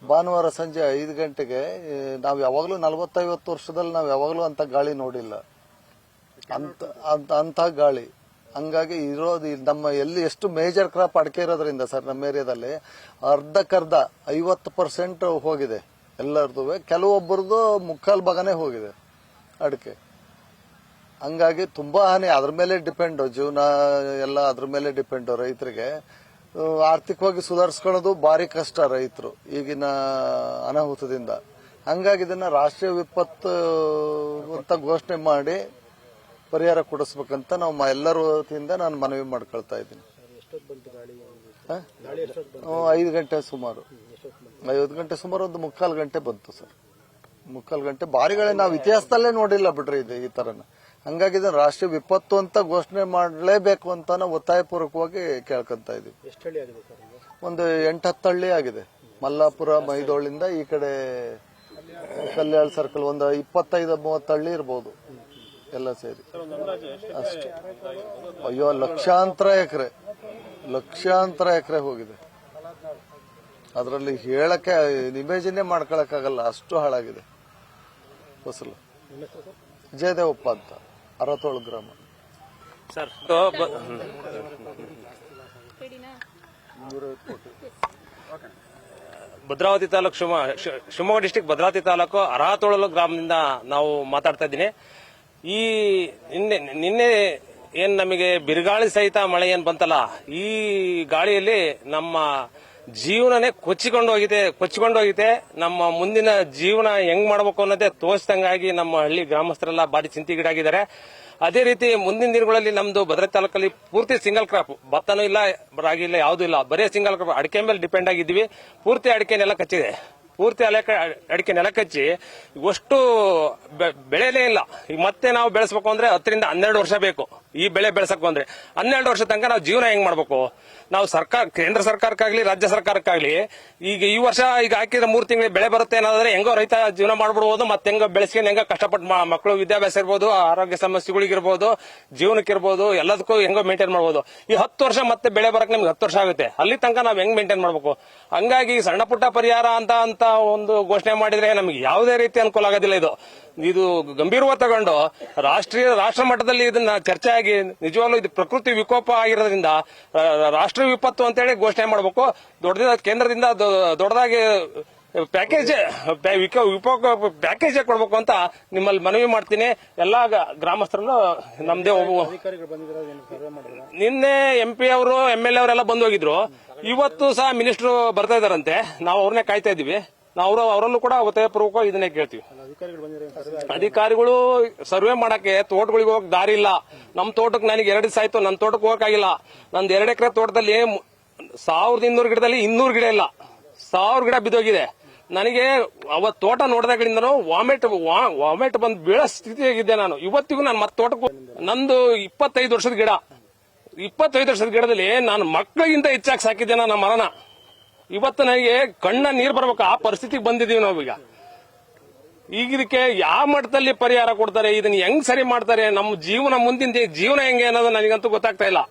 ಭಾನುವಾರ ಸಂಜೆ 5 ಗಂಟೆಗೆ ನಾವು ಯಾವಾಗಲೂ 40-50 ವರ್ಷದಲ್ಲಿ ನಾವು ಯಾವಾಗಲೂ ಅಂತ ಗಾಳಿ ನೋಡಿಲ್ಲ, ಅಂತ ಗಾಳಿ. ಹಂಗಾಗಿ ಇರೋದು ನಮ್ಮ ಎಲ್ಲಿ ಎಷ್ಟು ಮೇಜರ್ ಕ್ರಾಪ್ ಅಡಿಕೆ ಇರೋದ್ರಿಂದ ಸರ್ ನಮ್ಮ ಏರಿಯಾದಲ್ಲಿ ಅರ್ಧಕ್ಕರ್ಧ 50% ಹೋಗಿದೆ ಎಲ್ಲರದು. ಕೆಲವೊಬ್ಬರದು ಮುಕ್ಕಾಲು ಭಾಗನೇ ಹೋಗಿದೆ ಅಡಿಕೆ. ಹಂಗಾಗಿ ತುಂಬಾ ಹಾನಿ. ಅದ್ರ ಮೇಲೆ ಡಿಪೆಂಡ್, ಜೀವನ ಎಲ್ಲ ಅದ್ರ ಮೇಲೆ ಡಿಪೆಂಡ್. ರೈತರಿಗೆ ಆರ್ಥಿಕವಾಗಿ ಸುಧಾರಿಸ್ಕೊಳ್ಳೋದು ಭಾರಿ ಕಷ್ಟ ರೈತರು ಈಗಿನ ಅನಾಹುತದಿಂದ. ಹಂಗಾಗಿ ಇದನ್ನ ರಾಷ್ಟ್ರೀಯ ವಿಪತ್ತು ಅಂತ ಘೋಷಣೆ ಮಾಡಿ ಪರಿಹಾರ ಕೊಡಿಸ್ಬೇಕಂತ ನಾವು ಎಲ್ಲರ ವತಿಯಿಂದ ನಾನು ಮನವಿ ಮಾಡ್ಕೊಳ್ತಾ ಇದ್ದೀನಿ. 5 ಗಂಟೆ ಸುಮಾರು 5 ಗಂಟೆ ಸುಮಾರು ಒಂದು ಮುಕ್ಕಾಲು ಗಂಟೆ ಬಂತು ಸರ್. ಮುಕ್ಕಾಲು ಗಂಟೆ ಭಾರಿಗಳೇ ನಾವು ಇತಿಹಾಸದಲ್ಲೇ ನೋಡಿಲ್ಲ ಬಿಡ್ರಿ ಇದು ಈ ತರನ. ಹಂಗಾಗಿ ಇದನ್ನ ರಾಷ್ಟ್ರೀಯ ವಿಪತ್ತು ಅಂತ ಘೋಷಣೆ ಮಾಡಲೇಬೇಕು ಅಂತ ನಾವು ಒತ್ತಾಯಪೂರ್ವಕವಾಗಿ ಕೇಳ್ಕೊಂತ ಇದೀವಿ. ಒಂದು 8-10 ಹಳ್ಳಿ ಆಗಿದೆ. ಮಲ್ಲಾಪುರ, ಮೈದೋಳಿಂದ ಈ ಕಡೆ ಕಲ್ಯಾಣ ಸರ್ಕಲ್ ಒಂದು 25-30 ಹಳ್ಳಿ ಇರ್ಬೋದು ಎಲ್ಲ ಸೇರಿ ಅಷ್ಟೇ. ಅಯ್ಯೋ, ಲಕ್ಷಾಂತರ ಎಕರೆ ಹೋಗಿದೆ. ಅದರಲ್ಲಿ ಹೇಳಕ್ಕೆ ಇಮೇಜಿನೇ ಮಾಡ್ಕೊಳಕ್ಕಾಗಲ್ಲ, ಅಷ್ಟು ಹಾಳಾಗಿದೆ ಫಸಲು. ಜಯದೇವಪ್ಪ ಅಂತ, ಅರತೋಳು ಗ್ರಾಮ ಸರ್. ಭದ್ರಾವತಿ ತಾಲೂಕು ಶಿವಮೊಗ್ಗ ಡಿಸ್ಟಿಕ್ ಭದ್ರಾವತಿ ತಾಲೂಕು ಅರತೋಳು ಗ್ರಾಮದಿಂದ ನಾವು ಮಾತಾಡ್ತಾ ಇದ್ದೀನಿ. ಈ ನಿನ್ನೆ ಏನ್ ನಮಗೆ ಬಿರುಗಾಳಿ ಸಹಿತ ಮಳೆ ಏನ್ ಬಂತಲ್ಲ, ಈ ಗಾಳಿಯಲ್ಲಿ ನಮ್ಮ ಜೀವನನೇ ಕೊಚ್ಚಿಕೊಂಡು ಹೋಗಿದೆ. ನಮ್ಮ ಮುಂದಿನ ಜೀವನ ಹೆಂಗ್ ಮಾಡಬೇಕು ಅನ್ನೋದೇ ತೋರಿಸಿದಂಗಾಗಿ ನಮ್ಮ ಹಳ್ಳಿ ಗ್ರಾಮಸ್ಥರೆಲ್ಲ ಭಾರಿ ಚಿಂತೆಗೀಡಾಗಿದ್ದಾರೆ. ಅದೇ ರೀತಿ ಮುಂದಿನ ದಿನಗಳಲ್ಲಿ ನಮ್ದು ಭದ್ರಾವತಿ ತಾಲೂಕಲ್ಲಿ ಪೂರ್ತಿ ಸಿಂಗಲ್ ಕ್ರಾಪ್, ಭತ್ತನೂ ಇಲ್ಲ, ರಾಗಿ ಇಲ್ಲ, ಯಾವುದೂ ಇಲ್ಲ, ಬರೀ ಸಿಂಗಲ್ ಕ್ರಾಪ್ ಅಡಿಕೆ ಮೇಲೆ ಡಿಪೆಂಡ್ ಆಗಿದ್ವಿ. ಪೂರ್ತಿ ಅಡಿಕೆ ನೆಲ ಕಚ್ಚಿದೆ. ಪೂರ್ತಿ ಅಡಿಕೆ ನೆಲ ಕಚ್ಚಿ ಅಷ್ಟು ಬೆಳೆನೇ ಇಲ್ಲ. ಈಗ ಮತ್ತೆ ನಾವು ಬೆಳೆಸಬೇಕು ಅಂದ್ರೆ 10-12 ವರ್ಷ ಬೇಕು. ಈ ಬೆಳೆ ಬೆಳೆಸಬೇಕು ಅಂದ್ರೆ 12 ವರ್ಷ ತನಕ ನಾವು ಜೀವನ ಹೆಂಗ್ ಮಾಡ್ಬೇಕು? ನಾವು ಕೇಂದ್ರ ಸರ್ಕಾರಕ್ಕಾಗ್ಲಿ ರಾಜ್ಯ ಸರ್ಕಾರಕ್ಕಾಗ್ಲಿ ಈಗ ಈ ವರ್ಷ ಈಗ ಹಾಕಿದ್ರೆ 3 ತಿಂಗಳಿಗೆ ಬೆಳೆ ಬರುತ್ತೆ ಅನ್ನೋದ್ರೆ ಹೆಂಗೋ ರೈತ ಜೀವನ ಮಾಡ್ಬಿಡ್ಬೋದು. ಮತ್ತೆ ಹೆಂಗೋ ಬೆಳೆಸ್ಕೊಂಡು ಹೆಂಗೋ ಕಷ್ಟಪಟ್ಟು ಮಕ್ಕಳು ವಿದ್ಯಾಭ್ಯಾಸ ಇರ್ಬೋದು, ಆರೋಗ್ಯ ಸಮಸ್ಯೆಗಳಿಗಿರ್ಬೋದು, ಜೀವನಕ್ಕಿರ್ಬೋದು, ಎಲ್ಲದಕ್ಕೂ ಹೆಂಗೋ ಮೇಂಟೈನ್ ಮಾಡ್ಬೋದು. ಈ 10 ವರ್ಷ ಮತ್ತೆ ಬೆಳೆ ಬರಕ್ ನಮ್ಗೆ 10 ವರ್ಷ ಆಗುತ್ತೆ. ಅಲ್ಲಿ ತನಕ ನಾವ್ ಹೆಂಗ್ ಮೇಂಟೈನ್ ಮಾಡ್ಬೇಕು? ಹಂಗಾಗಿ ಸಣ್ಣ ಪುಟ್ಟ ಪರಿಹಾರ ಅಂತ ಒಂದು ಘೋಷಣೆ ಮಾಡಿದ್ರೆ ನಮ್ಗೆ ಯಾವುದೇ ರೀತಿ ಅನುಕೂಲ ಆಗೋದಿಲ್ಲ. ಇದು ಗಂಭೀರವಾಗಿ ತಗೊಂಡು ರಾಷ್ಟ್ರ ಮಟ್ಟದಲ್ಲಿ ಇದನ್ನ ಚರ್ಚೆ ಆಗಿ ನಿಜವಾಗ್ಲೂ ಇದು ಪ್ರಕೃತಿ ವಿಕೋಪ ಆಗಿರೋದ್ರಿಂದ ರಾಷ್ಟ್ರೀಯ ವಿಪತ್ತು ಅಂತೇಳಿ ಘೋಷಣೆ ಮಾಡಬೇಕು. ಕೇಂದ್ರದಿಂದ ದೊಡ್ಡದಾಗಿ ಪ್ಯಾಕೇಜ್ ಕೊಡಬೇಕು ಅಂತ ನಿಮ್ಮಲ್ಲಿ ಮನವಿ ಮಾಡ್ತೀನಿ. ಎಲ್ಲಾ ಗ್ರಾಮಸ್ಥರನ್ನು ನಮ್ದೇ ನಿನ್ನೆ MP ಅವರು MLA ಅವರೆಲ್ಲ ಬಂದು ಹೋಗಿದ್ರು. ಇವತ್ತು ಸಹ ಮಿನಿಸ್ಟರ್ ಬರ್ತಾ ಇದಾರಂತೆ. ನಾವು ಅವ್ರನ್ನೇ ಕಾಯ್ತಾ ಇದೀವಿ. ನಾವು ಅವರಲ್ಲೂ ಕೂಡ ಒತ್ತಾಯಪೂರ್ವಕ ಇದನ್ನೇ ಕೇಳ್ತೀವಿ. ಅಧಿಕಾರಿಗಳು ಸರ್ವೆ ಮಾಡಕ್ಕೆ ತೋಟಗಳಿಗೆ ಹೋಗಕ್ ದಾರಿ ಇಲ್ಲ. ನಮ್ ತೋಟಕ್ಕೆ ನನಗೆ 2 ದಿವಸ ಆಯ್ತು, ನನ್ನ ತೋಟಕ್ಕೆ ಹೋಗಕ್ಕಾಗಿಲ್ಲ. ನಂದು 2 ಎಕರೆ ತೋಟದಲ್ಲಿ 1200 ಗಿಡದಲ್ಲಿ 200 ಗಿಡ ಇಲ್ಲ, 1000 ಗಿಡ ಬಿದ್ದೋಗಿದೆ. ನನಗೆ ಅವತ್ತು ತೋಟ ನೋಡಿದಾಗಲಿಂದನೂ ವಾಮಿಟ್ ಬಂದು ಬೀಳೋ ಸ್ಥಿತಿಯಾಗಿದ್ದೆ ನಾನು. ಇವತ್ತಿಗೂ ನಾನು ಮತ್ತೆ ತೋಟಕ್ಕೆ ನಂದು 25 ವರ್ಷದ ಗಿಡ. 25 ವರ್ಷದ ಗಿಡದಲ್ಲಿ ನಾನು ಮಕ್ಕಳಿಗಿಂತ ಹೆಚ್ಚಾಗಿ ಸಾಕಿದ್ದೆ ನನ್ನ ಮರನ. ಇವತ್ತು ನನಗೆ ಕಣ್ಣ ನೀರು ಬರ್ಬೇಕು, ಆ ಪರಿಸ್ಥಿತಿಗೆ ಬಂದಿದ್ದೀವಿ ನಾವೀಗ. ಈಗ ಇದಕ್ಕೆ ಯಾವ ಮಟ್ಟದಲ್ಲಿ ಪರಿಹಾರ ಕೊಡ್ತಾರೆ, ಇದನ್ನ ಹೆಂಗ್ ಸರಿ ಮಾಡ್ತಾರೆ, ನಮ್ಮ ಜೀವನ ಮುಂದಿನ ಜೀವನ ಹೆಂಗೆ ಅನ್ನೋದು ನನಗಂತೂ ಗೊತ್ತಾಗ್ತಾ ಇಲ್ಲ.